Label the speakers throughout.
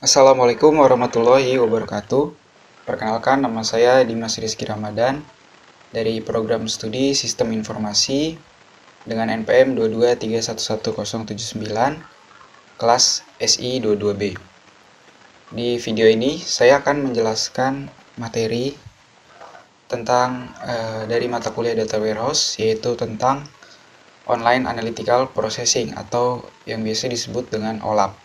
Speaker 1: Assalamualaikum warahmatullahi wabarakatuh. Perkenalkan, nama saya Dimas Rizky Ramadan dari program studi Sistem Informasi dengan NPM 223110079 kelas SI 22B. Di video ini saya akan menjelaskan materi tentang dari mata kuliah Data Warehouse, yaitu tentang Online Analytical Processing atau yang biasa disebut dengan OLAP.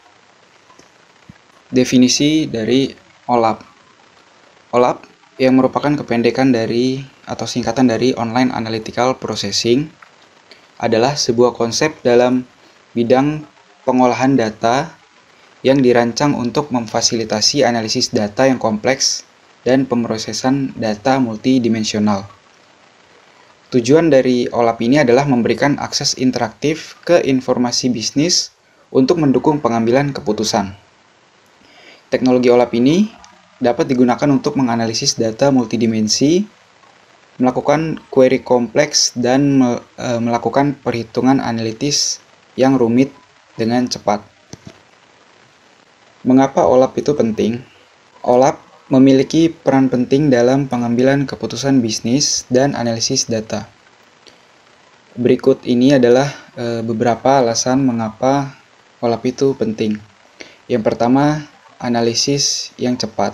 Speaker 1: Definisi dari OLAP. OLAP yang merupakan kependekan dari atau singkatan dari Online Analytical Processing adalah sebuah konsep dalam bidang pengolahan data yang dirancang untuk memfasilitasi analisis data yang kompleks dan pemrosesan data multidimensional. Tujuan dari OLAP ini adalah memberikan akses interaktif ke informasi bisnis untuk mendukung pengambilan keputusan. Teknologi OLAP ini dapat digunakan untuk menganalisis data multidimensi, melakukan query kompleks, dan melakukan perhitungan analitis yang rumit dengan cepat. Mengapa OLAP itu penting? OLAP memiliki peran penting dalam pengambilan keputusan bisnis dan analisis data. Berikut ini adalah beberapa alasan mengapa OLAP itu penting. Yang pertama, analisis yang cepat.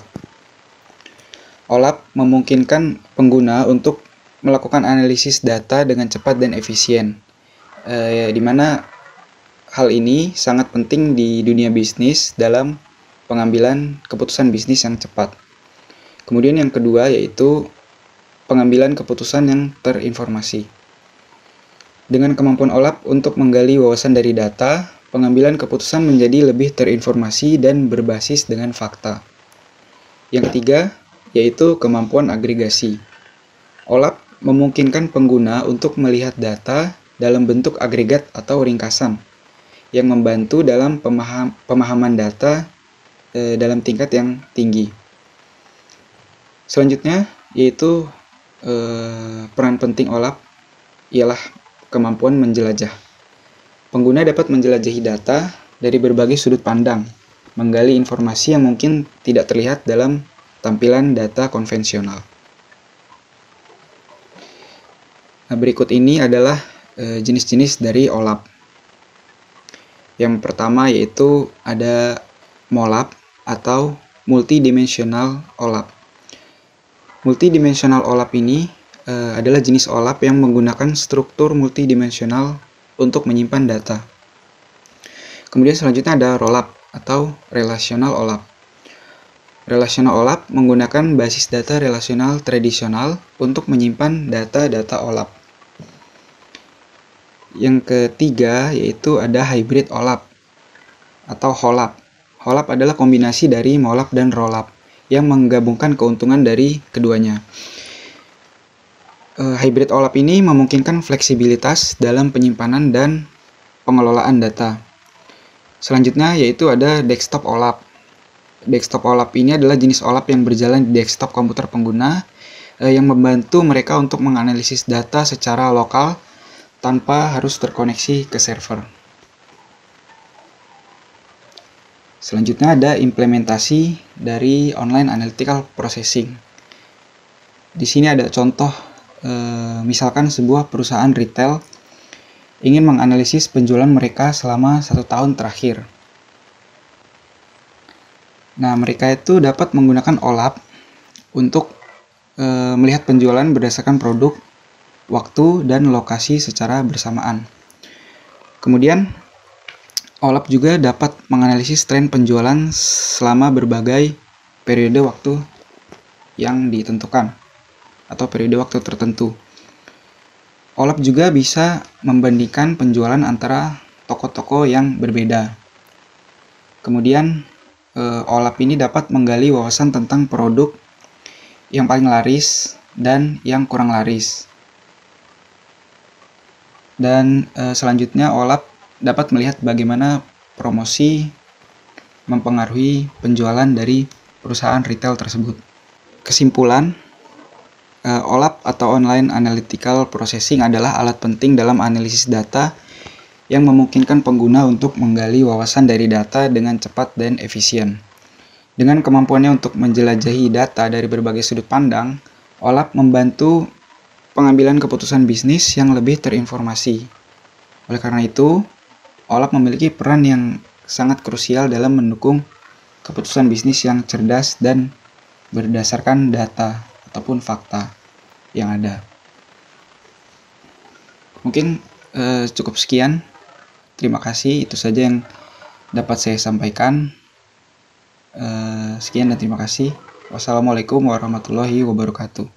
Speaker 1: OLAP memungkinkan pengguna untuk melakukan analisis data dengan cepat dan efisien, di mana hal ini sangat penting di dunia bisnis dalam pengambilan keputusan bisnis yang cepat. Kemudian yang kedua yaitu pengambilan keputusan yang terinformasi. Dengan kemampuan OLAP untuk menggali wawasan dari data, pengambilan keputusan menjadi lebih terinformasi dan berbasis dengan fakta. Yang ketiga, yaitu kemampuan agregasi. OLAP memungkinkan pengguna untuk melihat data dalam bentuk agregat atau ringkasan, yang membantu dalam pemahaman data dalam tingkat yang tinggi. Selanjutnya, yaitu peran penting OLAP ialah kemampuan menjelajah. Pengguna dapat menjelajahi data dari berbagai sudut pandang, menggali informasi yang mungkin tidak terlihat dalam tampilan data konvensional. Nah, berikut ini adalah jenis-jenis dari OLAP. Yang pertama yaitu ada MOLAP atau Multidimensional OLAP. Multidimensional OLAP ini adalah jenis OLAP yang menggunakan struktur multidimensional untuk menyimpan data. Kemudian selanjutnya ada ROLAP atau Relational OLAP. Relational OLAP menggunakan basis data relasional tradisional untuk menyimpan data-data OLAP. Yang ketiga yaitu ada Hybrid OLAP atau HOLAP. HOLAP adalah kombinasi dari MOLAP dan ROLAP yang menggabungkan keuntungan dari keduanya. Hybrid OLAP ini memungkinkan fleksibilitas dalam penyimpanan dan pengelolaan data. Selanjutnya yaitu ada Desktop OLAP. Desktop OLAP ini adalah jenis OLAP yang berjalan di desktop komputer pengguna yang membantu mereka untuk menganalisis data secara lokal tanpa harus terkoneksi ke server. Selanjutnya ada implementasi dari Online Analytical Processing. Di sini ada contoh. Misalkan sebuah perusahaan retail ingin menganalisis penjualan mereka selama 1 tahun terakhir. Nah, mereka itu dapat menggunakan OLAP untuk melihat penjualan berdasarkan produk, waktu, dan lokasi secara bersamaan. Kemudian, OLAP juga dapat menganalisis tren penjualan selama berbagai periode waktu yang ditentukan atau periode waktu tertentu. OLAP juga bisa membandingkan penjualan antara toko-toko yang berbeda. Kemudian OLAP ini dapat menggali wawasan tentang produk yang paling laris dan yang kurang laris. Dan selanjutnya OLAP dapat melihat bagaimana promosi mempengaruhi penjualan dari perusahaan retail tersebut. Kesimpulan, OLAP atau Online Analytical Processing adalah alat penting dalam analisis data yang memungkinkan pengguna untuk menggali wawasan dari data dengan cepat dan efisien. Dengan kemampuannya untuk menjelajahi data dari berbagai sudut pandang, OLAP membantu pengambilan keputusan bisnis yang lebih terinformasi. Oleh karena itu, OLAP memiliki peran yang sangat krusial dalam mendukung keputusan bisnis yang cerdas dan berdasarkan data ataupun fakta yang ada. Mungkin cukup sekian. Terima kasih, itu saja yang dapat saya sampaikan. Sekian dan terima kasih. Wassalamualaikum warahmatullahi wabarakatuh.